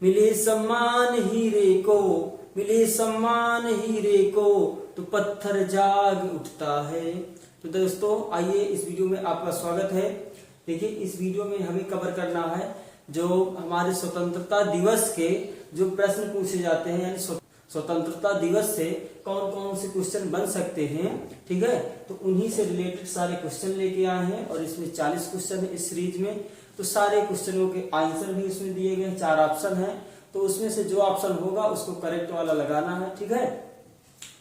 मिले सम्मान हीरे को, मिले सम्मान हीरे को, तो पत्थर जाग उठता है। तो दोस्तों आइए इस वीडियो में आपका स्वागत है। देखिए इस वीडियो में हमें कवर करना है जो हमारे स्वतंत्रता दिवस के जो प्रश्न पूछे जाते हैं, यानी स्वतंत्रता दिवस से कौन कौन से क्वेश्चन बन सकते हैं, ठीक है। तो उन्हीं से रिलेटेड सारे क्वेश्चन लेके आए हैं और इसमें 40 क्वेश्चन है इस सीरीज में। तो सारे क्वेश्चनों के आंसर भी इसमें दिए गए, 4 ऑप्शन है, तो उसमें से जो ऑप्शन होगा उसको करेक्ट वाला लगाना है, ठीक है।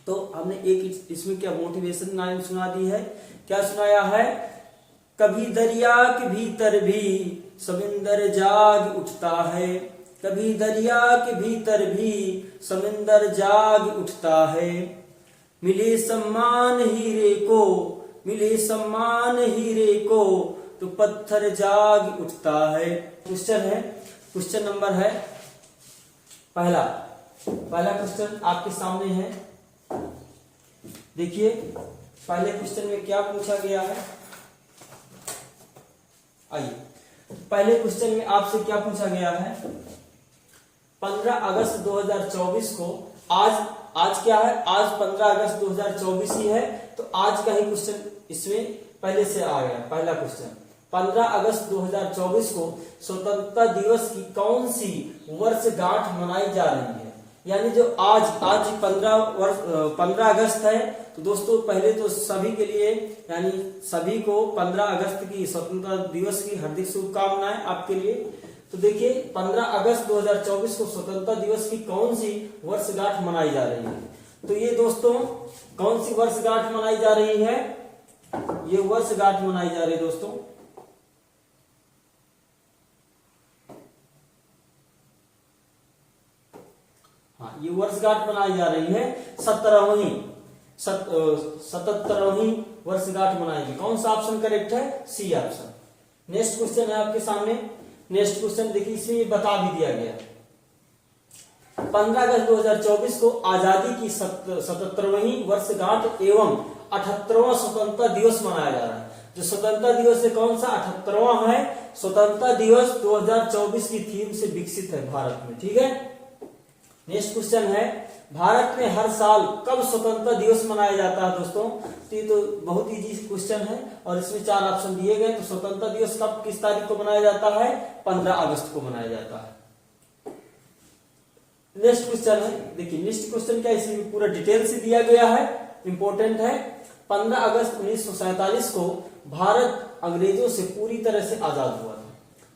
तो हमने एक इसमें क्या मोटिवेशन लाइन सुना दी है, क्या सुनाया है, कभी दरिया के भीतर भी समुंदर जाग उठता है, कभी दरिया के भीतर भी समुंदर जाग उठता है, मिले सम्मान हीरे को, मिले सम्मान हीरे को, तो पत्थर जाग उठता है। क्वेश्चन है, क्वेश्चन नंबर है पहला क्वेश्चन आपके सामने है। देखिए पहले क्वेश्चन में क्या पूछा गया है, आइए पहले क्वेश्चन में आपसे क्या पूछा गया है, 15 अगस्त 2024 को आज क्या है, आज 15 अगस्त 2024 ही है, तो आज का ही क्वेश्चन इसमें पहले से आ गया। पहला क्वेश्चन 15 अगस्त 2024 को स्वतंत्रता दिवस की कौन सी वर्षगांठ मनाई जा रही है, यानी जो आज 15 अगस्त है। तो दोस्तों पहले तो सभी के लिए, यानी सभी को 15 अगस्त की स्वतंत्रता दिवस की हार्दिक शुभकामनाएं आपके लिए। तो देखिए 15 अगस्त 2024 को स्वतंत्रता दिवस की कौन सी वर्षगांठ मनाई जा रही है। तो ये दोस्तों कौन सी वर्षगांठ मनाई जा रही है, ये वर्षगांठ मनाई जा रही है दोस्तों, हाँ ये वर्षगांठ मनाई जा रही है 77वीं वर्षगांठ मनाएगी। कौन सा ऑप्शन करेक्ट है, सी ऑप्शन। नेक्स्ट क्वेश्चन है आपके सामने, नेक्स्ट क्वेश्चन देखिए इसमें बता भी दिया गया, 15 अगस्त 2024 को आजादी की 77वीं वर्षगांठ एवं 78वां स्वतंत्रता दिवस मनाया जा रहा है। जो स्वतंत्रता दिवस है कौन सा, 78वां है। स्वतंत्रता दिवस 2024 की थीम से विकसित है भारत में, ठीक है। नेक्स्ट क्वेश्चन है, भारत में हर साल कब स्वतंत्रता दिवस मनाया जाता है दोस्तों। तो ये तो बहुत इजी क्वेश्चन है और इसमें 4 ऑप्शन दिए गए। तो स्वतंत्रता दिवस कब किस तारीख को मनाया जाता है, 15 अगस्त को मनाया जाता है। नेक्स्ट क्वेश्चन है, देखिए नेक्स्ट क्वेश्चन क्या इसमें पूरा डिटेल से दिया गया है, इंपॉर्टेंट है। 15 अगस्त 1947 को भारत अंग्रेजों से पूरी तरह से आजाद हुआ था,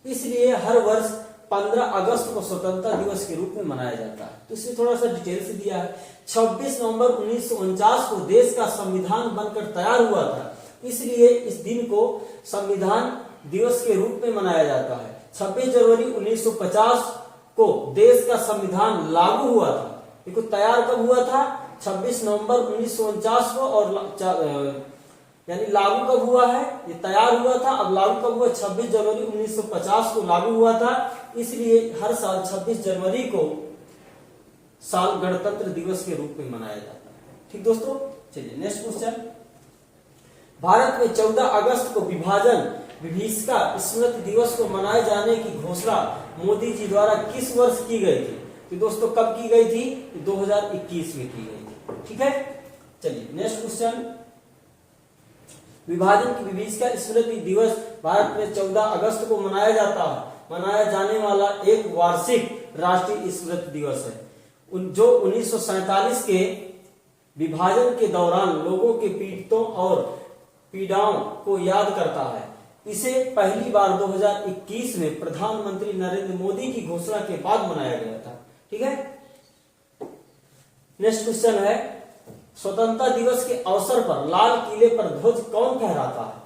इसलिए हर वर्ष 15 अगस्त को स्वतंत्रता दिवस के रूप में मनाया जाता है। तो इसमें थोड़ा सा डिटेल से दिया है। 26 नवंबर 1949 को देश का संविधान बनकर तैयार हुआ था, इसलिए इस दिन को संविधान दिवस के रूप में मनाया जाता है। 26 जनवरी 1950 को देश का संविधान लागू हुआ था। देखो तैयार कब हुआ था, 26 नवंबर 1949 को, और यानी लागू कब हुआ है, ये तैयार हुआ था, अब लागू कब हुआ, 26 जनवरी 1950 को लागू हुआ था। इसलिए हर साल 26 जनवरी को साल गणतंत्र दिवस के रूप में मनाया जाता है, ठीक दोस्तों। चलिए नेक्स्ट क्वेश्चन, भारत में 14 अगस्त को विभीषिका स्मृति दिवस को मनाए जाने की घोषणा मोदी जी द्वारा किस वर्ष की गई थी। तो दोस्तों कब की गई थी, 2021 में की गई थी, ठीक है। चलिए नेक्स्ट क्वेश्चन, विभाजन की विभीषिका स्मृति दिवस भारत में 14 अगस्त को मनाया जाने वाला एक वार्षिक राष्ट्रीय स्मृति दिवस है, जो 1947 के विभाजन के दौरान लोगों के पीड़ितों और पीड़ाओं को याद करता है। इसे पहली बार 2021 में प्रधानमंत्री नरेंद्र मोदी की घोषणा के बाद मनाया गया था, ठीक है। नेक्स्ट क्वेश्चन है, स्वतंत्रता दिवस के अवसर पर लाल किले पर ध्वज कौन फहराता है।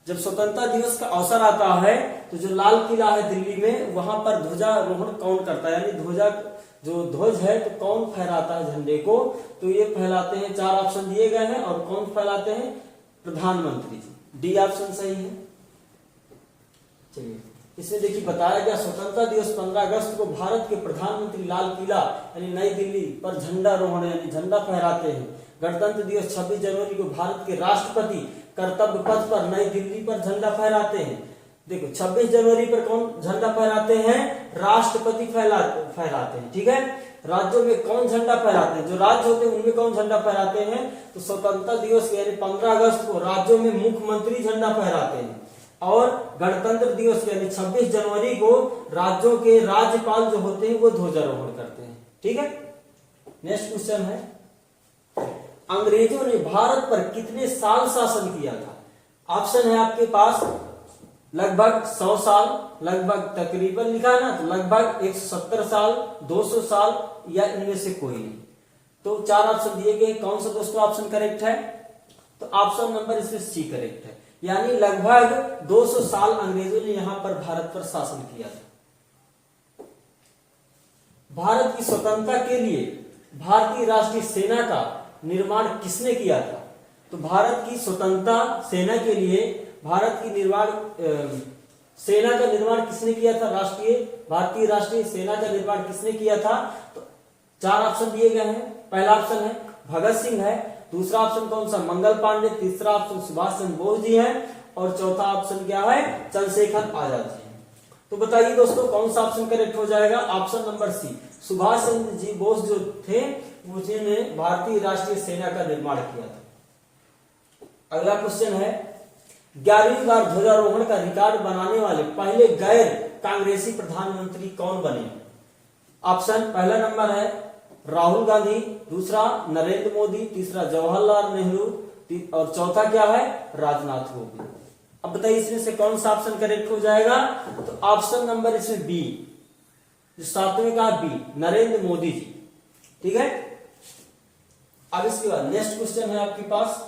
जब स्वतंत्रता दिवस का अवसर आता है तो जो लाल किला है दिल्ली में, वहां पर ध्वजारोहण कौन करता है, यानी जो ध्वज है तो कौन फहराता है झंडे को। तो ये फैलाते हैं, 4 ऑप्शन दिए गए हैं, और कौन फैलाते हैं, प्रधानमंत्री जी, डी ऑप्शन सही है। चलिए इसमें देखिए बताया गया, स्वतंत्रता दिवस 15 अगस्त को भारत के प्रधानमंत्री लाल किला यानी नई दिल्ली पर झंडारोहण यानी झंडा फहराते हैं। गणतंत्र दिवस 26 जनवरी को भारत के राष्ट्रपति कर्तव्य पथ पर नई दिल्ली पर झंडा फहराते हैं। देखो 26 जनवरी पर कौन झंडा फहराते हैं? राष्ट्रपति फहराते हैं। ठीक है, राज्यों में कौन झंडा फहराते हैं? जो राज्य होते हैं उनमें कौन झंडा फहराते हैं? तो स्वतंत्रता दिवस यानी 15 अगस्त को राज्यों में मुख्यमंत्री झंडा फहराते हैं, और गणतंत्र दिवस यानी 26 जनवरी को राज्यों के राज्यपाल जो होते हैं वो ध्वजारोहण करते हैं। ठीक है, नेक्स्ट क्वेश्चन है, अंग्रेजों ने भारत पर कितने साल शासन किया था? ऑप्शन है आपके पास लगभग 100 साल, लगभग तकरीबन लिखा है ना, तो लगभग 170 साल, 200 साल, या इनमें से कोई नहीं। तो 4 ऑप्शन दिए गए, कौन सा दोस्तों ऑप्शन करेक्ट है? तो ऑप्शन नंबर इसमें सी करेक्ट है, यानी लगभग 200 साल अंग्रेजों ने यहां पर भारत पर शासन किया था। भारत की स्वतंत्रता के लिए भारतीय राष्ट्रीय सेना का निर्माण किसने किया था? तो भारत की स्वतंत्रता सेना के लिए भारत की सेना का निर्माण किसने किया था? भारतीय राष्ट्रीय सेना का निर्माण किसने किया था? तो 4 ऑप्शन दिए गए हैं। पहला ऑप्शन है भगत सिंह है, दूसरा ऑप्शन कौन सा? मंगल पांडे, तीसरा ऑप्शन सुभाष चंद्र बोस जी है, और चौथा ऑप्शन क्या है? चंद्रशेखर आजाद जी है। तो बताइए दोस्तों कौन सा ऑप्शन करेक्ट हो जाएगा? ऑप्शन नंबर सी, सुभाष चंद्र जी बोस जो थे उन्होंने भारतीय राष्ट्रीय सेना का निर्माण किया था। अगला क्वेश्चन है, 11वीं बार ध्वजारोहण का रिकॉर्ड बनाने वाले पहले गैर कांग्रेसी प्रधानमंत्री कौन बने? ऑप्शन पहला नंबर है राहुल गांधी, दूसरा नरेंद्र मोदी, तीसरा जवाहरलाल नेहरू, और चौथा क्या है? राजनाथ गोविंद। अब बताइए इसमें से कौन सा ऑप्शन करेक्ट हो जाएगा? तो ऑप्शन नंबर इसमें बी, जो 7वें का बी, नरेंद्र मोदी जी। ठीक है, अब इसके बाद नेक्स्ट क्वेश्चन है आपके पास।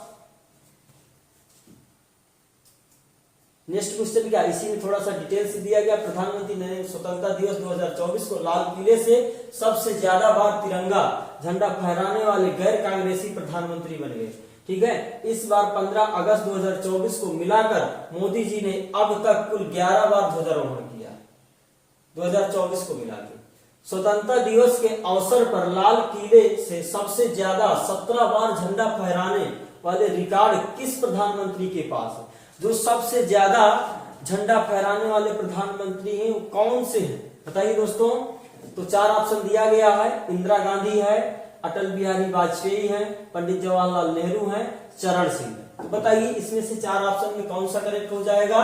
नेक्स्ट क्वेश्चन क्या, इसी में थोड़ा सा डिटेल से दिया गया। प्रधानमंत्री ने स्वतंत्रता दिवस 2024 को लाल किले से सबसे ज्यादा बार तिरंगा झंडा फहराने वाले गैर कांग्रेसी प्रधानमंत्री बन गए। ठीक है, इस बार 15 अगस्त 2024 को मिलाकर मोदी जी ने अब तक कुल 11 बार ध्वजारोहण किया, 2024 को मिला के। स्वतंत्रता दिवस के अवसर पर लाल किले से सबसे ज्यादा 17 बार झंडा फहराने वाले रिकॉर्ड किस प्रधानमंत्री के पास है? जो सबसे ज्यादा झंडा फहराने वाले प्रधानमंत्री हैं वो कौन से हैं? बताइए दोस्तों। तो 4 ऑप्शन दिया गया है, इंदिरा गांधी है, अटल बिहारी वाजपेयी हैं, पंडित जवाहरलाल नेहरू हैं, चरण सिंह। तो बताइए इसमें से 4 ऑप्शन में कौन सा करेक्ट हो जाएगा?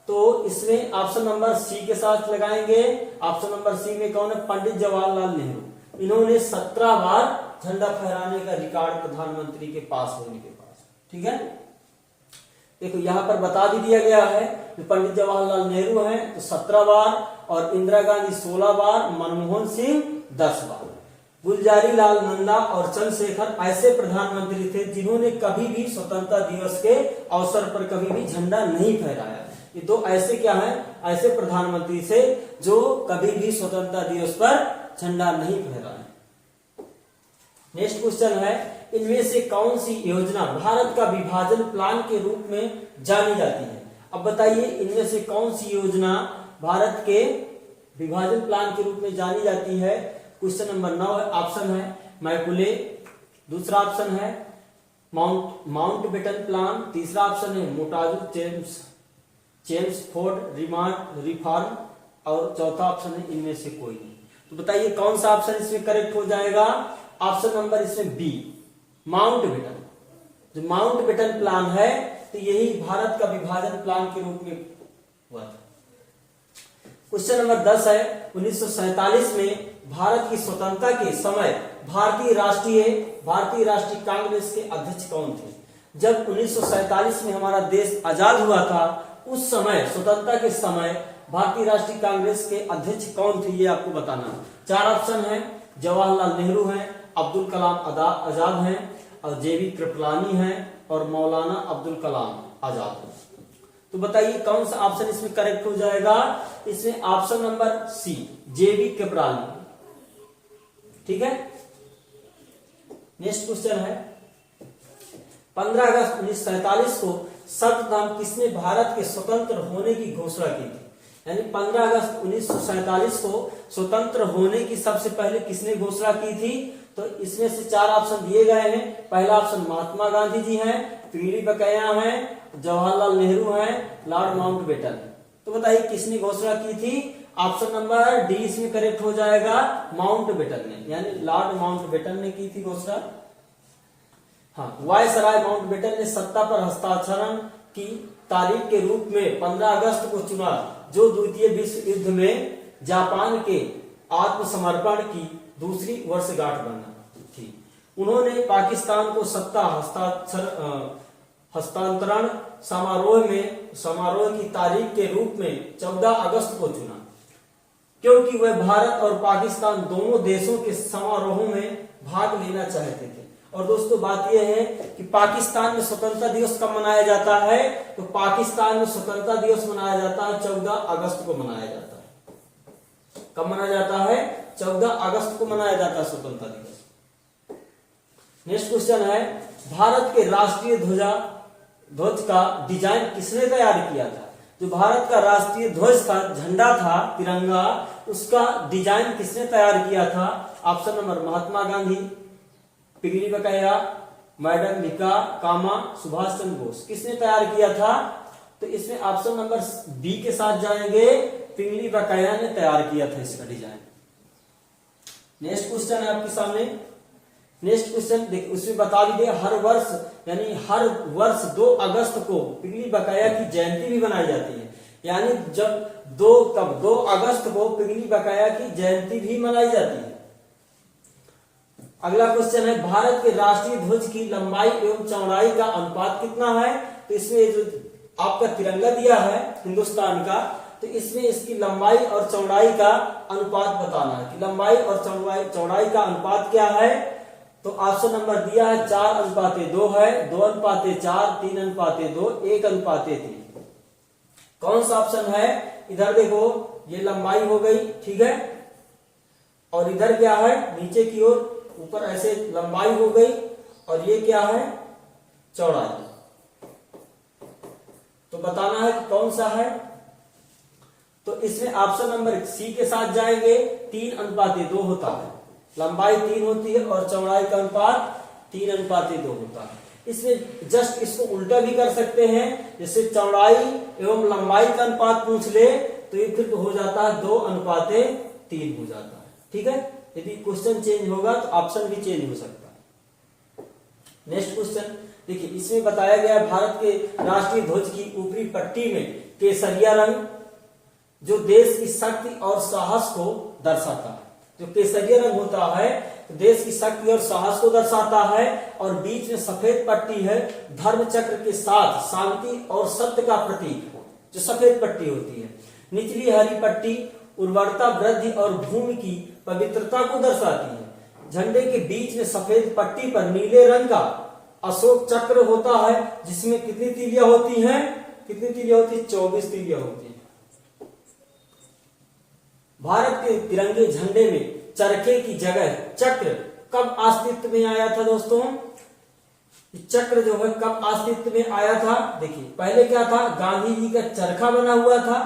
तो इसमें ऑप्शन नंबर सी के साथ लगाएंगे। ऑप्शन नंबर सी में कौन है? पंडित जवाहरलाल नेहरू। इन्होंने 17 बार झंडा फहराने का रिकॉर्ड प्रधानमंत्री के पास है, उनके पास। ठीक है, देखो यहां पर बता भी दिया गया है कि पंडित जवाहरलाल नेहरू हैं तो 17 बार, और इंदिरा गांधी 16 बार, मनमोहन सिंह 10 बार। गुलजारी लाल नंदा और चंद्रशेखर ऐसे प्रधानमंत्री थे जिन्होंने कभी भी स्वतंत्रता दिवस के अवसर पर कभी भी झंडा नहीं फहराया। ये 2 ऐसे क्या हैं? ऐसे प्रधानमंत्री से जो कभी भी स्वतंत्रता दिवस पर झंडा नहीं फहराया। नेक्स्ट क्वेश्चन है, इनमें से कौन सी योजना भारत का विभाजन प्लान के रूप में जानी जाती है? अब बताइए इनमें से कौन सी योजना भारत के विभाजन प्लान के रूप में जानी जाती है? क्वेश्चन नंबर 9 है, ऑप्शन है मैकुले, दूसरा ऑप्शन है माउंटबेटन प्लान, तीसरा ऑप्शन है मोटाजू चेम्सफोर्ड रिफॉर्म, और चौथा ऑप्शन है इनमें से कोई नहीं। तो बताइए कौन सा ऑप्शन इसमें करेक्ट हो जाएगा? ऑप्शन नंबर इसमें बी, माउंटबेटन। जो माउंटबेटन प्लान है तो यही भारत का विभाजन प्लान के रूप में हुआ था। क्वेश्चन नंबर 10 है, 1947 में भारत की स्वतंत्रता के समय भारतीय राष्ट्रीय कांग्रेस के अध्यक्ष कौन थे? जब 1947 में हमारा देश आजाद हुआ था उस समय, स्वतंत्रता के समय भारतीय राष्ट्रीय कांग्रेस के अध्यक्ष कौन थे ये आपको बताना। 4 ऑप्शन है, जवाहरलाल नेहरू हैं, अब्दुल कलाम आजाद हैं, और जेबी कृपलानी हैं, और मौलाना अब्दुल कलाम आजाद हैं। तो बताइए कौन सा ऑप्शन इसमें करेक्ट हो जाएगा? इसमें ऑप्शन नंबर सी, जेबी कृपलानी। ठीक है, नेक्स्ट क्वेश्चन है, 15 अगस्त 1947 को सर्वप्रथम किसने भारत के स्वतंत्र होने की घोषणा की थी? यानी 15 अगस्त 1947 को स्वतंत्र होने की सबसे पहले किसने घोषणा की थी? तो इसमें से 4 ऑप्शन दिए गए हैं। पहला ऑप्शन महात्मा गांधी जी हैं, पीडी बकैया हैं, जवाहरलाल नेहरू हैं, लॉर्ड माउंटबेटन। तो बताइए किसने घोषणा की थी? ऑप्शन नंबर डी इसमें करेक्ट हो जाएगा, माउंटबेटन ने, यानी लॉर्ड माउंटबेटन ने की थी घोषणा। हाँ, वायसराय माउंटबेटन ने सत्ता पर हस्ताक्षरण की तारीख के रूप में 15 अगस्त को चुना, जो द्वितीय विश्व युद्ध में जापान के आत्मसमर्पण की दूसरी वर्षगांठ बना थी। उन्होंने पाकिस्तान को सत्ता हस्तांतरण समारोह की तारीख के रूप में 14 अगस्त को चुना, क्योंकि वह भारत और पाकिस्तान दोनों देशों के समारोहों में भाग लेना चाहते थे। और दोस्तों बात यह है कि पाकिस्तान में स्वतंत्रता दिवस कब मनाया जाता है? तो पाकिस्तान में स्वतंत्रता दिवस मनाया जाता है 14 अगस्त को मनाया जाता है। कब मनाया जाता है? 14 अगस्त को मनाया जाता है स्वतंत्रता दिवस। नेक्स्ट क्वेश्चन है, भारत के राष्ट्रीय ध्वज का डिजाइन किसने तैयार किया था? जो भारत का राष्ट्रीय ध्वज था, झंडा था तिरंगा, उसका डिजाइन किसने तैयार किया था? ऑप्शन नंबर महात्मा गांधी, पिंगली बकाया, मैडम भिका कामा, सुभाष चंद्र बोस। किसने तैयार किया था? तो इसमें ऑप्शन नंबर बी के साथ जाएंगे, पिंगली बकाया ने तैयार किया था इसका डिजाइन। नेक्स्ट क्वेश्चन है आपके सामने। नेक्स्ट क्वेश्चन देखिए, उसमें बता भी दिया हर वर्ष, यानी हर वर्ष 2 अगस्त को पिंगली बकाया की जयंती भी मनाई जाती है। यानी जब 2 अगस्त को पिंगली बकाया की जयंती भी मनाई जाती है। अगला क्वेश्चन है, भारत के राष्ट्रीय ध्वज की लंबाई एवं चौड़ाई का अनुपात कितना है? तो इसमें जो आपका तिरंगा दिया है हिंदुस्तान का, तो इसमें इसकी लंबाई और चौड़ाई का अनुपात बताना है कि लंबाई और चौड़ाई का अनुपात क्या है। तो ऑप्शन नंबर दिया है 4:2 है, 2:4, 3:2, 1:3। कौन सा ऑप्शन है? इधर देखो, ये लंबाई हो गई, ठीक है, और इधर क्या है? नीचे की ओर ऊपर ऐसे लंबाई हो गई, और ये क्या है? चौड़ाई। तो बताना है कि कौन सा है। तो इसमें ऑप्शन नंबर सी के साथ जाएंगे, 3:2 होता है। लंबाई 3 होती है और चौड़ाई का अनुपात 3:2 होता है। इसमें जस्ट इसको उल्टा भी कर सकते हैं, जैसे चौड़ाई एवं लंबाई का अनुपात पूछ ले तो ये फिर हो जाता है 2:3 हो जाता है। ठीक है, यदि क्वेश्चन चेंज होगा तो ऑप्शन भी चेंज हो सकता है। नेक्स्ट क्वेश्चन देखिए, इसमें बताया गया है भारत के राष्ट्रीय ध्वज की ऊपरी पट्टी में केसरिया रंग जो देश की शक्ति और साहस को दर्शाता है। जो केसरिया रंग होता है तो देश की शक्ति और साहस को दर्शाता है, और बीच में सफेद पट्टी है धर्म चक्र के साथ शांति और सत्य का प्रतीक, जो सफेद पट्टी होती है। निचली हरी पट्टी उर्वरता, वृद्धि और भूमि की पवित्रता को दर्शाती है। झंडे के बीच में सफेद पट्टी पर नीले रंग का अशोक चक्र होता है, जिसमें कितनी तीलियां होती हैं? कितनी तीलियां होती है? 24 तीलियां होती है। भारत के तिरंगे झंडे में चरखे की जगह चक्र कब अस्तित्व में आया था दोस्तों? चक्र जो है कब अस्तित्व में आया था? देखिए, पहले क्या था? गांधी जी का चरखा बना हुआ था।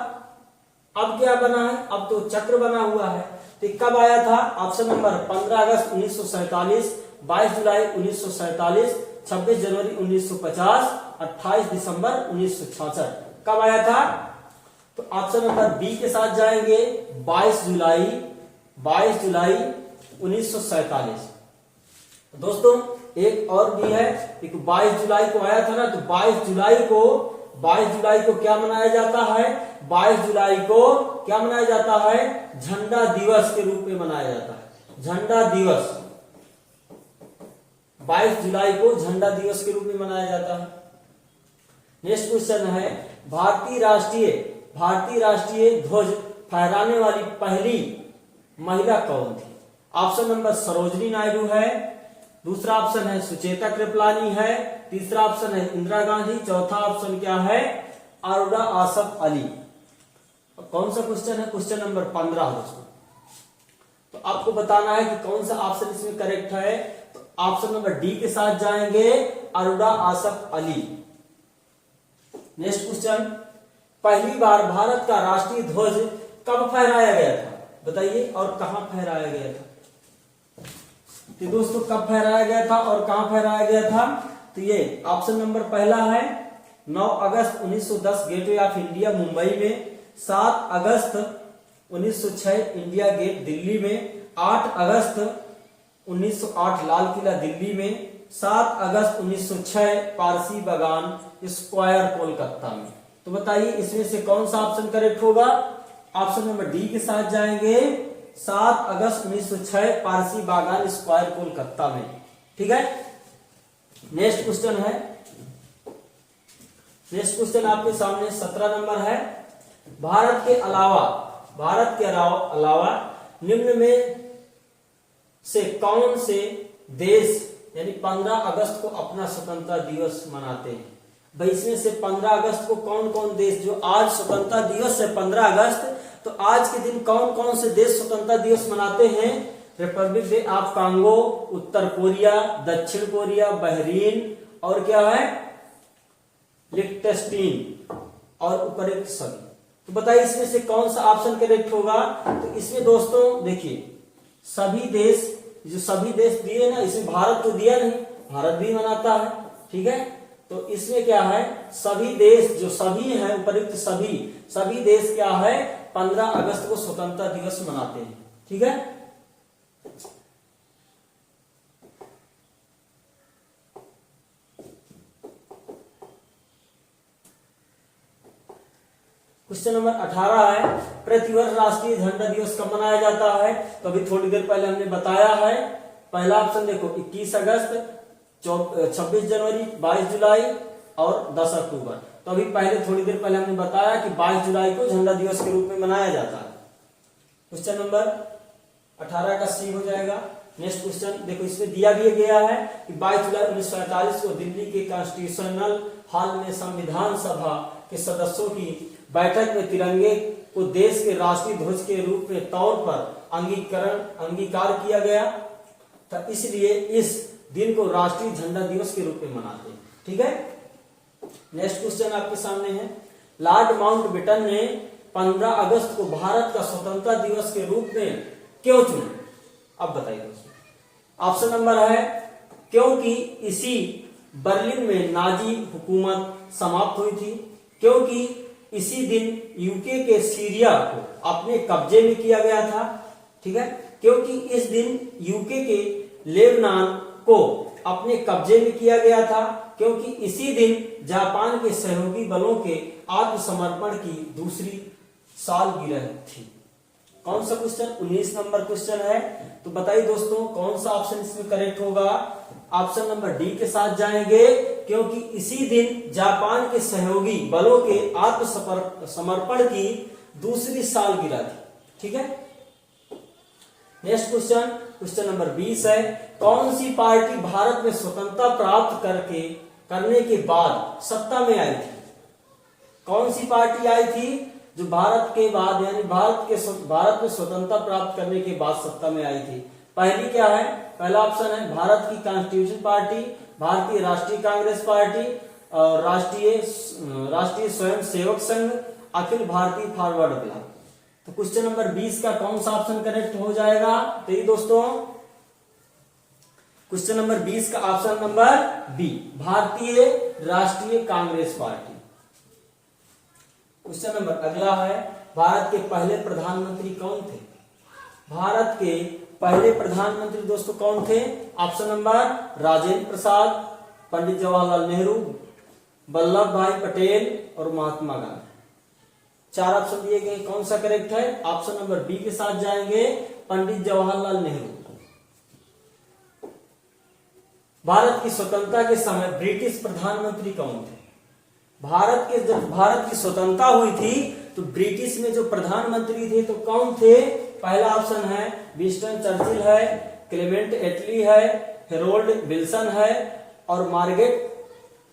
अब क्या बना है? अब तो चक्र बना हुआ है। तो कब आया था? ऑप्शन नंबर 15 अगस्त 1947, 22 जुलाई 1947, 26 जनवरी 1950, 28 दिसंबर 1966। कब आया था? तो ऑप्शन नंबर बी के साथ जाएंगे, 22 जुलाई 1947। दोस्तों एक और भी है, एक 22 जुलाई को आया था ना, तो 22 जुलाई को क्या मनाया जाता है? 22 जुलाई को क्या मनाया जाता है? झंडा दिवस के रूप में मनाया जाता है। झंडा दिवस 22 जुलाई को झंडा दिवस के रूप में मनाया जाता है। नेक्स्ट क्वेश्चन है, भारतीय राष्ट्रीय ध्वज फहराने वाली पहली महिला कौन थी? ऑप्शन नंबर सरोजनी नायडू है, दूसरा ऑप्शन है सुचेता कृपलानी है, तीसरा ऑप्शन है इंदिरा गांधी, चौथा ऑप्शन क्या है? अरोड़ा आसफ अली। कौन सा क्वेश्चन है? क्वेश्चन नंबर 15 दोस्तों। तो आपको बताना है कि कौन सा ऑप्शन इसमें करेक्ट है। तो ऑप्शन नंबर डी के साथ जाएंगे, अरोड़ा आसफ अली। नेक्स्ट क्वेश्चन, पहली बार भारत का राष्ट्रीय ध्वज कब फहराया गया था? बताइए, और कहां फहराया गया था? तो दोस्तों कब फहराया गया था और कहां फहराया गया था? तो ये ऑप्शन नंबर पहला है 9 अगस्त 1910 गेटवे ऑफ इंडिया मुंबई में, 7 अगस्त 1906 इंडिया गेट दिल्ली में, 8 अगस्त 1908 लाल किला दिल्ली में, 7 अगस्त 1906 पारसी बागान स्क्वायर कोलकाता में। तो बताइए इसमें से कौन सा ऑप्शन करेक्ट होगा? ऑप्शन नंबर डी के साथ जाएंगे, 7 अगस्त 1906 पारसी बागान स्क्वायर कोलकाता में। ठीक है, नेक्स्ट क्वेश्चन है, नेक्स्ट क्वेश्चन आपके सामने 17 नंबर है। भारत के अलावा निम्न में से कौन से देश यानी 15 अगस्त को अपना स्वतंत्रता दिवस मनाते हैं? भाई इसमें से 15 अगस्त को कौन कौन देश, जो आज स्वतंत्रता दिवस है 15 अगस्त, तो आज के दिन कौन कौन से देश स्वतंत्रता दिवस मनाते हैं? Republic day of Congo, Uttar Korea, दक्षिण कोरिया, बहरीन और क्या है लिechtenstein और उपरोक्त सभी। तो बताइए इसमें से कौन सा ऑप्शन करेक्ट होगा? तो इसमें दोस्तों देखिए सभी देश, जो सभी देश दिए ना, इसमें भारत तो दिया नहीं, भारत भी मनाता है। ठीक है, तो इसमें क्या है सभी देश, जो सभी है उपरोक्त सभी देश क्या है 15 अगस्त को स्वतंत्रता दिवस मनाते हैं। ठीक है, क्वेश्चन नंबर 18 है, प्रतिवर्ष राष्ट्रीय झंडा दिवस कब मनाया जाता है? तो अभी थोड़ी देर पहले हमने बताया है। पहला ऑप्शन देखो 21 अगस्त, 26 जनवरी, 22 जुलाई और 10 अक्टूबर। तो अभी पहले थोड़ी देर पहले हमने बताया कि 22 जुलाई को झंडा दिवस के रूप में मनाया जाता है। क्वेश्चन नंबर 18 का सी हो जाएगा। नेक्स्ट क्वेश्चन देखो, इसमें दिया भी गया है कि 22 जुलाई 1948 को दिल्ली के कॉन्स्टिट्यूशनल हॉल में संविधान सभा के सदस्यों की बैठक में तिरंगे को देश के राष्ट्रीय ध्वज के रूप में तौर पर अंगीकार किया गया था, इसलिए इस दिन को राष्ट्रीय झंडा दिवस के रूप में मनाते हैं। ठीक है, नेक्स्ट क्वेश्चन आपके सामने है, लॉर्ड माउंटबेटन ने 15 अगस्त को भारत का स्वतंत्रता दिवस के रूप में क्यों चुना? अब बताइए दोस्तों। ऑप्शन नंबर है क्योंकि इसी बर्लिन में नाजी हुकूमत समाप्त हुई थी, क्योंकि इसी दिन यूके के सीरिया को अपने कब्जे में किया गया था। ठीक है, क्योंकि इस दिन यूके के लेबनान को अपने कब्जे में किया गया था, क्योंकि इसी दिन जापान के सहयोगी बलों के आत्मसमर्पण की दूसरी सालगिरह थी। कौन सा क्वेश्चन? 19 नंबर क्वेश्चन है। तो बताइए दोस्तों कौन सा ऑप्शन इसमें करेक्ट होगा? ऑप्शन नंबर डी के साथ जाएंगे, क्योंकि इसी दिन जापान के सहयोगी बलों के आत्मसमर्पण की दूसरी सालगिरह थी। ठीक है, नेक्स्ट क्वेश्चन, क्वेश्चन नंबर 20 है, कौन सी पार्टी भारत में स्वतंत्रता प्राप्त करने के बाद सत्ता में आई थी? कौन सी पार्टी आई थी जो भारत के बाद यानी भारत में स्वतंत्रता प्राप्त करने के बाद सत्ता में आई थी? पहली क्या है? पहला ऑप्शन है भारत की कॉन्स्टिट्यूशन पार्टी, भारतीय राष्ट्रीय कांग्रेस पार्टी, राष्ट्रीय स्वयं सेवक संघ, अखिल भारतीय फॉरवर्ड ब्लॉक। तो क्वेश्चन नंबर 20 का कौन सा ऑप्शन करेक्ट हो जाएगा? तो ये दोस्तों क्वेश्चन नंबर 20 का ऑप्शन नंबर बी, भारतीय राष्ट्रीय कांग्रेस पार्टी। क्वेश्चन नंबर अगला है, भारत के पहले प्रधानमंत्री कौन थे? भारत के पहले प्रधानमंत्री दोस्तों कौन थे? ऑप्शन नंबर राजेंद्र प्रसाद, पंडित जवाहरलाल नेहरू, वल्लभ भाई पटेल और महात्मा गांधी। 4 ऑप्शन दिए गए, कौन सा करेक्ट है? ऑप्शन नंबर बी के साथ जाएंगे, पंडित जवाहरलाल नेहरू। भारत की स्वतंत्रता के समय ब्रिटिश प्रधानमंत्री कौन थे? जब भारत की स्वतंत्रता हुई थी तो ब्रिटिश में जो प्रधानमंत्री थे तो कौन थे? पहला ऑप्शन है विंस्टन चर्चिल है, क्लेमेंट एटली है, हेरोल्ड विल्सन है और मार्गरेट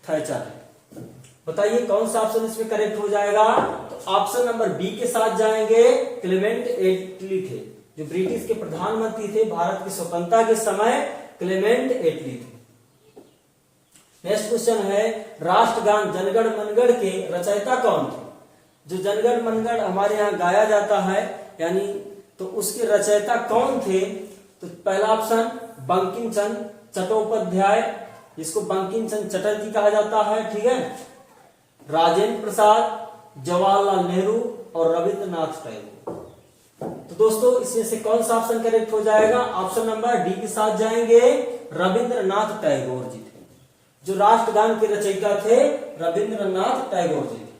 थैचर है। बताइए कौन सा ऑप्शन इसमें करेक्ट हो जाएगा? तो ऑप्शन नंबर बी के साथ जाएंगे, क्लेमेंट एटली थे। जो ब्रिटिश के प्रधानमंत्री थे भारत की स्वतंत्रता के समय, क्लेमेंट एटली थे। नेक्स्ट क्वेश्चन है, राष्ट्रगान जनगण मनगढ़ के रचयिता कौन थे? जो जनगण मनगढ़ हमारे यहाँ गाया जाता है यानी तो उसके रचयिता कौन थे? तो पहला ऑप्शन बंकिम चंद्र चट्टोपाध्याय, जिसको बंकिम चंद्र चटर्जी कहा जाता है। ठीक है, राजेंद्र प्रसाद, जवाहरलाल नेहरू और रविंद्रनाथ टैगोर। तो दोस्तों इसमें से कौन सा ऑप्शन करेक्ट हो जाएगा? ऑप्शन नंबर डी के साथ जाएंगे, रविंद्रनाथ टैगोर जी थे। जो राष्ट्रगान के रचयिता थे रविंद्रनाथ टैगोर जी थे।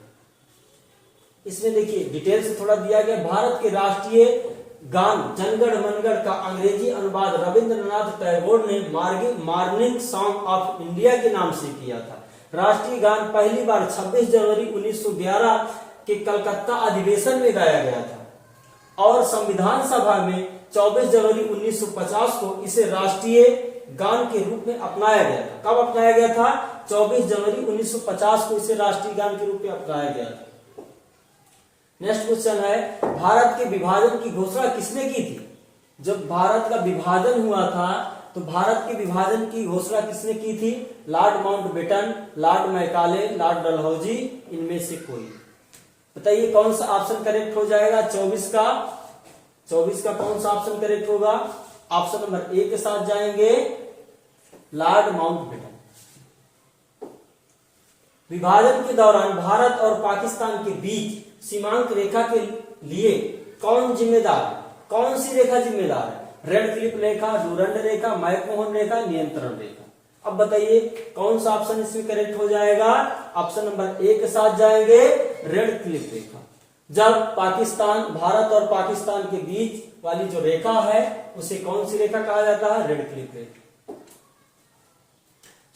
इसमें देखिए डिटेल से थोड़ा दिया गया, भारत के राष्ट्रीय गान जनगण मनगढ़ का अंग्रेजी अनुवाद रविंद्रनाथ टैगोर ने मॉर्निंग सॉन्ग ऑफ इंडिया के नाम से किया था। राष्ट्रीय गान पहली बार 26 जनवरी 1911 के कलकत्ता अधिवेशन में गाया गया था और संविधान सभा में 24 जनवरी 1950 को इसे राष्ट्रीय गान के रूप में अपनाया गया था। कब अपनाया गया था? 24 जनवरी 1950 को इसे राष्ट्रीय गान के रूप में अपनाया गया था। नेक्स्ट क्वेश्चन है, भारत के विभाजन की घोषणा किसने की थी? जब भारत का विभाजन हुआ था तो भारत के विभाजन की घोषणा किसने की थी? Lord Mountbatten, Lord Macaulay, Lord Dalhousie, इनमें से कोई। बताइए कौन सा ऑप्शन करेक्ट हो जाएगा? 24 का कौन सा ऑप्शन करेक्ट होगा? ऑप्शन नंबर ए के साथ जाएंगे, लॉर्ड माउंटबेटन। विभाजन के दौरान भारत और पाकिस्तान के बीच सीमांत रेखा के लिए कौन जिम्मेदार है? कौन सी रेखा जिम्मेदार है? रेड क्लिफ रेखा, डूरंड रेखा, मैकमोहन रेखा, नियंत्रण रेखा। अब बताइए कौन सा ऑप्शन इसमें करेक्ट हो जाएगा? ऑप्शन नंबर ए के साथ जाएंगे, रेड क्लिफ रेखा। जब पाकिस्तान, भारत और पाकिस्तान के बीच वाली जो रेखा है उसे कौन सी रेखा कहा जाता है? रेड क्लिफ रेखा।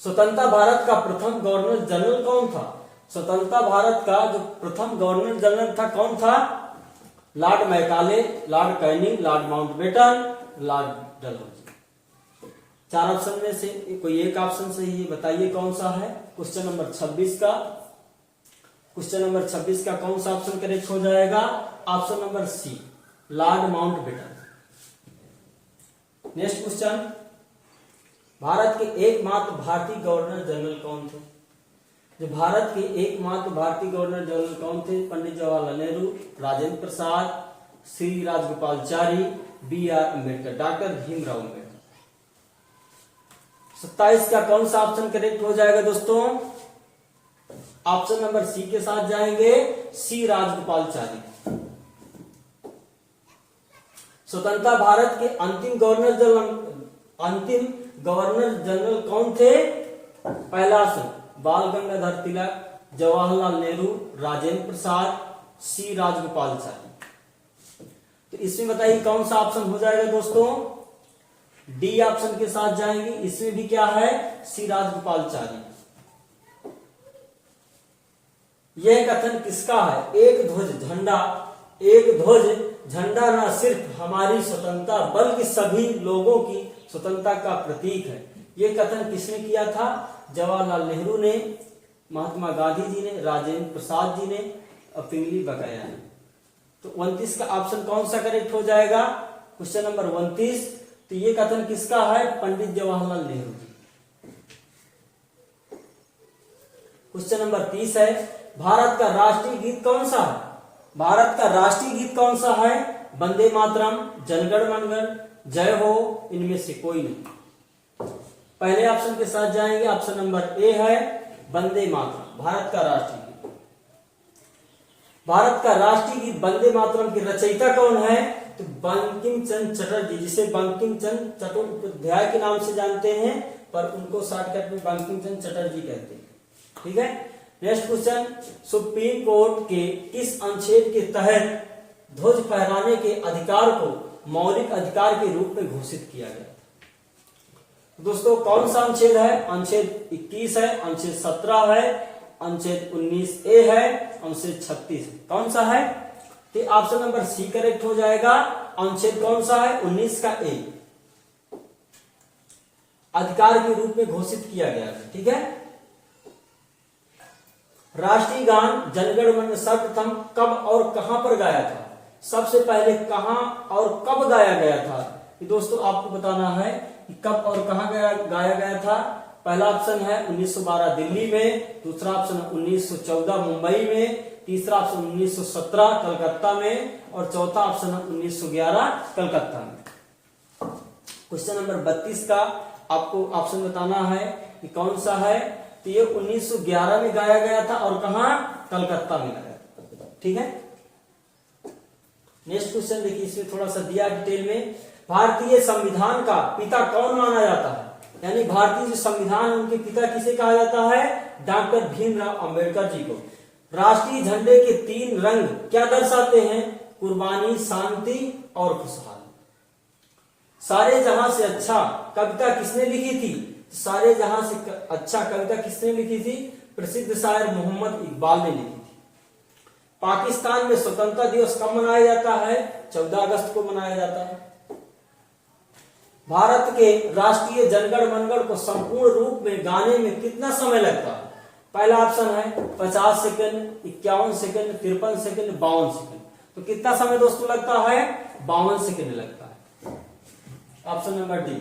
स्वतंत्रता भारत का प्रथम गवर्नर जनरल कौन था? स्वतंत्रता भारत का जो प्रथम गवर्नर जनरल था कौन था? Lord Macaulay, Lord Canning, Lord Mountbatten, Lord Dalhousie. 4 option में से कोई एक ऑप्शन सही है, बताइए कौन सा है? क्वेश्चन नंबर 26 का कौन सा ऑप्शन करेक्ट हो जाएगा? Option number C, Lord Mountbatten. Next question, Bharat के एकमात्र भारतीय गवर्नर जनरल कौन थे? जो भारत के एकमात्र भारतीय गवर्नर जनरल कौन थे? पंडित जवाहरलाल नेहरू, राजेंद्र प्रसाद, श्री राजगोपालचारी, बी.आर. अम्बेडकर, डॉक्टर भीमराव अम्बेडकर। 27 का कौन सा ऑप्शन करेक्ट हो जाएगा दोस्तों? ऑप्शन नंबर सी के साथ जाएंगे, सी राजगोपालचारी। स्वतंत्रता भारत के अंतिम गवर्नर जनरल कौन थे? पहला ऑप्शन बाल गंगाधर तिलक, जवाहरलाल नेहरू, राजेंद्र प्रसाद, सी राजगोपालचारी। तो इसमें बताइए कौन सा ऑप्शन हो जाएगा दोस्तों? डी ऑप्शन के साथ जाएंगे। इसमें भी क्या है? सी राजगोपालचारी। यह कथन किसका है? एक ध्वज झंडा न सिर्फ हमारी स्वतंत्रता बल्कि सभी लोगों की स्वतंत्रता का प्रतीक है। यह कथन किसने किया था? जवाहरलाल नेहरू ने, महात्मा गांधी जी ने, राजेंद्र प्रसाद जी ने और पिंगली बकाया ने। तो 29 का ऑप्शन कौन सा करेक्ट हो जाएगा? Question number 29। तो ये कथन किसका है? पंडित जवाहरलाल नेहरू जी। क्वेश्चन नंबर 30 है, भारत का राष्ट्रीय गीत कौन सा है? भारत का राष्ट्रीय गीत कौन सा है? वंदे मातरम, जनगण मनगढ़, जय हो, इनमें से कोई नहीं। पहले ऑप्शन के साथ जाएंगे, ऑप्शन नंबर ए है वंदे मातरम, भारत का राष्ट्रीय गीत। भारत का राष्ट्रीय गीत वंदे मातरम के रचयिता कौन है? तो बंकिम चंद्र चटर्जी, जिसे बंकिम चंद्र चट्टोपाध्याय के नाम से जानते हैं, पर उनको शॉर्टकट में बंकिम चंद्र चटर्जी कहते हैं। ठीक है। नेक्स्ट क्वेश्चन, सुप्रीम कोर्ट के किस अनुच्छेद के तहत ध्वज फहराने के अधिकार को मौलिक अधिकार के रूप में घोषित किया गया? दोस्तों कौन सा अनुच्छेद है? अनुच्छेद 21 है, अनुच्छेद 17 है, अनुच्छेद 19A है, अनुच्छेद 36 है। कौन सा है? तो ऑप्शन नंबर सी करेक्ट हो जाएगा। अनुच्छेद कौन सा है? 19 का ए, अधिकार के रूप में घोषित किया गया है। ठीक है। राष्ट्रीय गान जनगण मन सर्वप्रथम कब और कहां पर गाया था? सबसे पहले कहां और कब गाया गया था? ये दोस्तों आपको बताना है कि कब और कहां गाया गया था। पहला ऑप्शन है 1912 दिल्ली में, दूसरा ऑप्शन 1914 मुंबई में, तीसरा ऑप्शन 1917 कलकत्ता में और चौथा ऑप्शन है 1911 कलकत्ता में। क्वेश्चन नंबर 32 का आपको ऑप्शन बताना है कि कौन सा है। तो ये 1911 में गाया गया था और कहां? कलकत्ता में गाया था। ठीक है। नेक्स्ट क्वेश्चन देखिए, इसमें थोड़ा सा दिया डिटेल में। भारतीय संविधान का पिता कौन माना जाता है? यानी भारतीय जो संविधान उनके पिता किसे कहा जाता है? डॉक्टर भीमराव अंबेडकर जी को। राष्ट्रीय झंडे के 3 रंग क्या दर्शाते हैं? कुर्बानी, शांति और खुशहाली। सारे जहां से अच्छा कविता किसने लिखी थी? सारे जहां से अच्छा कविता किसने लिखी थी? प्रसिद्ध शायर मोहम्मद इकबाल ने लिखी थी। पाकिस्तान में स्वतंत्रता दिवस कब मनाया जाता है? 14 अगस्त को मनाया जाता है। भारत के राष्ट्रीय जनगण मनगण को संपूर्ण रूप में गाने में कितना समय लगता है? पहला ऑप्शन है 50 सेकंड, 51 सेकंड, 53 सेकंड, 52 सेकंड। तो कितना समय दोस्तों लगता है? 52 सेकंड लगता है। Option number D.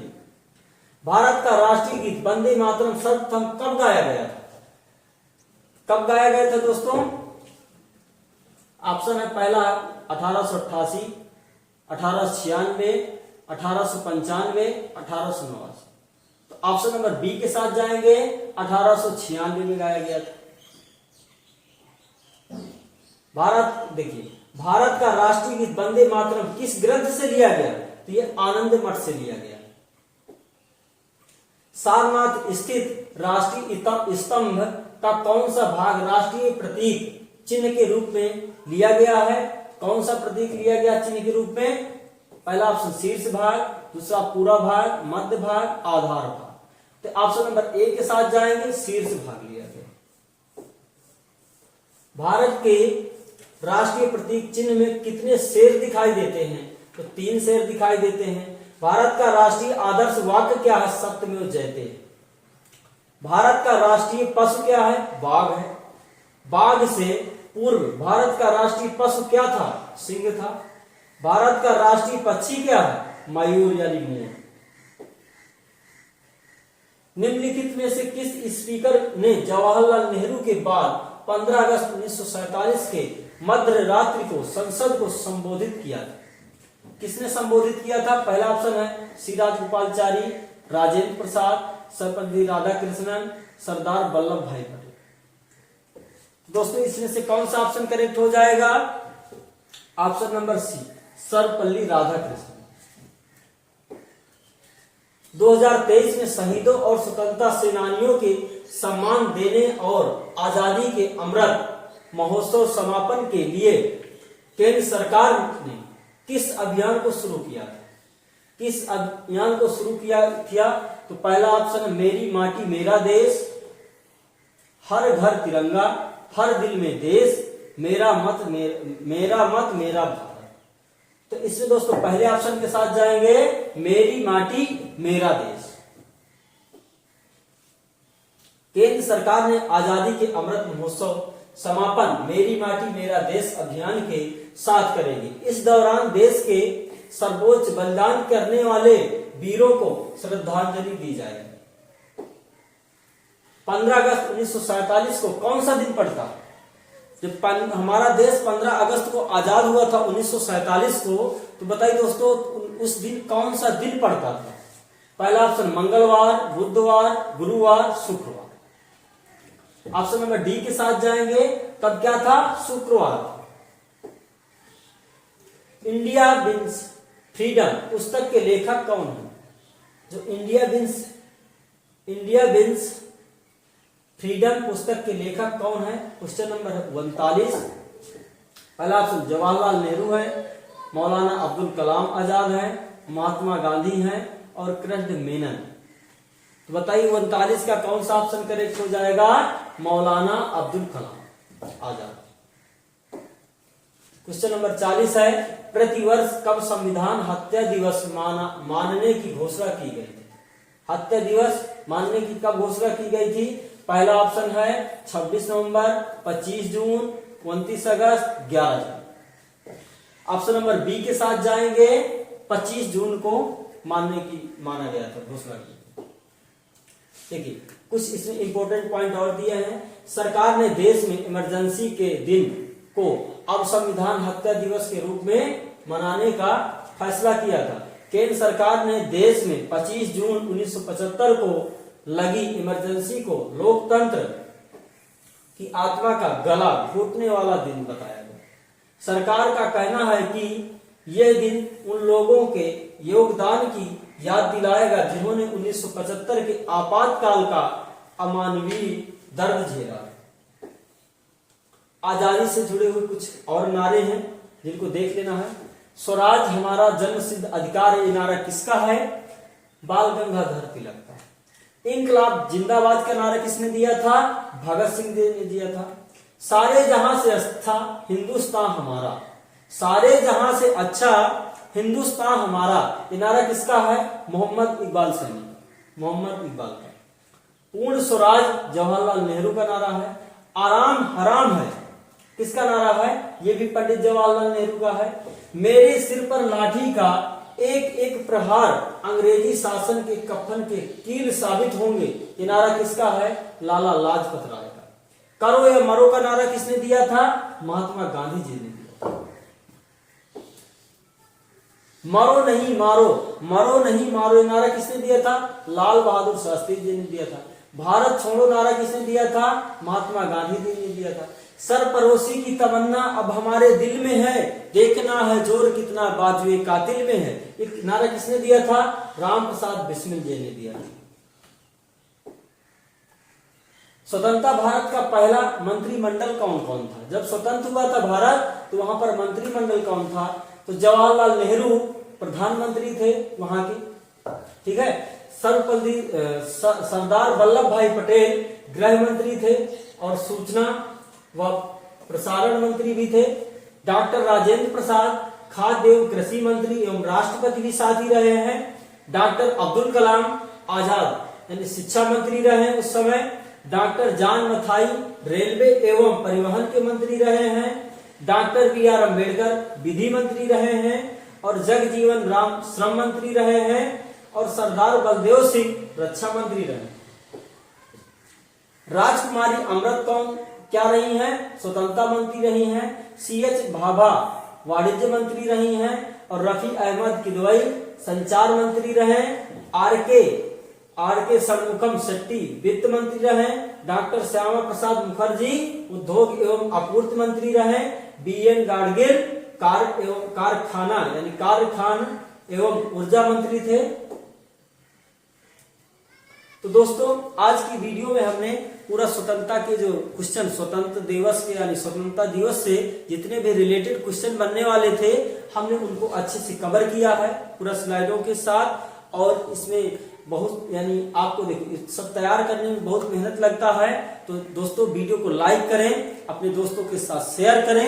भारत का राष्ट्रीय गीत वंदे मातरम सर्वप्रथम कब गाया गया था? कब गाया गया था दोस्तों? ऑप्शन है पहला 1888, 1896, 1895, 1889। तो ऑप्शन नंबर बी के साथ जाएंगे, 1896 में गाया गया था। भारत देखिए, भारत का राष्ट्रीय गीत वंदे मातरम किस ग्रंथ से लिया गया? तो ये आनंद मठ से लिया गया। सारनाथ स्थित राष्ट्रीय स्तंभ का कौन सा भाग राष्ट्रीय प्रतीक चिन्ह के रूप में लिया गया है? कौन सा प्रतीक लिया गया चिन्ह के रूप में? पहला ऑप्शन शीर्ष भाग, दूसरा पूरा भाग, मध्य भाग, आधार भाग। तो ऑप्शन नंबर ए के साथ जाएंगे, शीर्ष भाग लिया गया। भारत के राष्ट्रीय प्रतीक चिन्ह में कितने शेर दिखाई देते हैं? तो 3 शेर दिखाई देते हैं। भारत का राष्ट्रीय आदर्श वाक्य क्या है? सत्यमेव जयते। भारत का राष्ट्रीय पशु क्या है? बाघ है। बाघ से पूर्व भारत का राष्ट्रीय पशु क्या था? सिंह था। भारत का राष्ट्रीय पक्षी क्या है? मयूर यानी मोर। निम्नलिखित में से किस स्पीकर ने जवाहरलाल नेहरू के बाद 15 अगस्त 1947 के मध्य रात्रि को संसद को संबोधित किया था? किसने संबोधित किया था? पहला ऑप्शन है सी राजगोपालचारी, राजेंद्र प्रसाद, सर्वपल्ली राधाकृष्णन, सरदार वल्लभ भाई पटेल। दोस्तों इसमें से कौन सा ऑप्शन करेक्ट हो जाएगा? Option number C, Sarvepalli Radhakrishnan. 2023 में शहीदों और स्वतंत्रता सेनानियों के सम्मान देने और आजादी के अमृत महोत्सव समापन के लिए केंद्र सरकार ने किस अभियान को शुरू किया था? किस अभियान को शुरू किया? तो पहला ऑप्शन है मेरी माटी मेरा देश, हर घर तिरंगा, हर दिल में देश, मेरा मत मेरा भारत। तो इसमें दोस्तों पहले ऑप्शन के साथ जाएंगे, मेरी माटी मेरा देश। केंद्र सरकार ने आजादी के अमृत महोत्सव समापन मेरी माटी मेरा देश अभियान के साथ करेगी। इस दौरान देश के सर्वोच्च बलिदान करने वाले वीरों को श्रद्धांजलि दी जाएगी। 15 अगस्त 1947 को कौन सा दिन पड़ता? जब हमारा देश 15 अगस्त को आजाद हुआ था 1947 को, तो बताइए दोस्तों उस दिन कौन सा दिन पड़ता था? पहला ऑप्शन मंगलवार, बुधवार, गुरुवार, शुक्रवार। ऑप्शन नंबर डी के साथ जाएंगे, तब क्या था? शुक्रवार। इंडिया विंस फ्रीडम पुस्तक के लेखक कौन है? जो इंडिया विंस फ्रीडम पुस्तक के लेखक कौन है? Question number 39। पहला ऑप्शन जवाहरलाल नेहरू है, मौलाना अब्दुल कलाम आजाद है, महात्मा गांधी है और कृष्ण मेनन। तो बताइए 39 का कौन सा ऑप्शन करेक्ट हो जाएगा? मौलाना अब्दुल कलाम आजाद। क्वेश्चन नंबर 40 है, प्रतिवर्ष कब संविधान हत्या दिवस मानने की घोषणा की गई थी? हत्या दिवस मानने की कब घोषणा की गई थी? पहला ऑप्शन है 26 नवंबर, 25 जून, 29 अगस्त, 11 जून। ऑप्शन नंबर बी के साथ जाएंगे, 25 जून को माना गया था, घोषणा की। देखिए कुछ इसमें इंपॉर्टेंट पॉइंट और दिए हैं। सरकार ने देश में इमरजेंसी के दिन को अब संविधान हत्या दिवस के रूप में मनाने का फैसला किया था। केंद्र सरकार ने देश में 25 जून 1975 को लगी इमरजेंसी को लोकतंत्र की आत्मा का गला घोटने वाला दिन बताया गया। सरकार का कहना है कि यह दिन उन लोगों के योगदान की याद दिलाएगा जिन्होंने 1975 के आपातकाल का अमानवीय दर्द झेला। आजादी से जुड़े हुए कुछ और नारे हैं जिनको देख लेना है। स्वराज हमारा जन्म सिद्ध अधिकार है, ये नारा किसका है? बाल गंगाधर तिलक का। इंकलाब जिंदाबाद का नारा किसने दिया था? भगत सिंह ने दिया था। सारे जहां से अच्छा हिंदुस्तान हमारा, सारे जहां से अच्छा हिंदुस्तान हमारा, ये नारा किसका है? मोहम्मद इकबाल सैनी, मोहम्मद इकबाल का। पूर्ण स्वराज जवाहरलाल नेहरू का नारा है। आराम हराम है, किसका नारा है? ये भी पंडित जवाहरलाल नेहरू का है। मेरे सिर पर लाठी का एक एक प्रहार अंग्रेजी शासन के कफन के कील साबित होंगे, ये नारा किसका है? लाला लाजपत राय का। करो या मरो का नारा किसने दिया था? महात्मा गांधी जी ने दिया था। मरो नहीं मारो, मरो नहीं मारो, ये नारा किसने दिया था? लाल बहादुर शास्त्री जी ने दिया था। भारत छोड़ो नारा किसने दिया था? महात्मा गांधी जी ने दिया था। सरपरोशी की तमन्ना अब हमारे दिल में है, देखना है जोर कितना बाजुए कातिल में है, एक नारा किसने दिया था? राम प्रसाद बिस्मिल जी ने दिया था। स्वतंत्रता भारत का पहला मंत्रिमंडल कौन कौन था? जब स्वतंत्र हुआ था भारत तो वहां पर मंत्रिमंडल कौन था? तो जवाहरलाल नेहरू प्रधानमंत्री थे वहां के, ठीक है। सर्वपल्ली सरदार वल्लभ भाई पटेल गृह मंत्री थे और सूचना व प्रसारण मंत्री भी थे। डॉक्टर राजेंद्र प्रसाद खाद्य एवं कृषि मंत्री एवं राष्ट्रपति भी साथ ही रहे हैं। डॉक्टर अब्दुल कलाम आजाद यानी शिक्षा मंत्री रहे उस समय। डॉक्टर जॉन मथाई रेलवे एवं परिवहन के मंत्री रहे हैं। Doctor B R. अम्बेडकर विधि मंत्री रहे हैं और जगजीवन राम श्रम मंत्री रहे हैं और सरदार बलदेव सिंह रक्षा मंत्री रहे। राजकुमारी अमृत कौर क्या रही हैं? स्वतंत्रता मंत्री रही हैं। C.H. भाभा वाणिज्य मंत्री रही हैं और रफी अहमद किदवई संचार मंत्री रहे। आर के षणमुखम शेट्टी वित्त मंत्री रहे। डॉक्टर श्यामा प्रसाद मुखर्जी उद्योग एवं आपूर्ति मंत्री रहे। B.N. गाडगिल कारखाना यानी कार्यखान एवं ऊर्जा मंत्री थे। तो दोस्तों आज की वीडियो में हमने पूरा स्वतंत्रता के जो क्वेश्चन स्वतंत्र दिवस के यानी स्वतंत्रता दिवस से जितने भी रिलेटेड क्वेश्चन बनने वाले थे हमने उनको अच्छे से कवर किया है पूरा स्लाइडों के साथ। और इसमें बहुत यानी आपको देखिए सब तैयार करने में बहुत मेहनत लगता है। तो दोस्तों वीडियो को लाइक करें, अपने दोस्तों के साथ शेयर करें।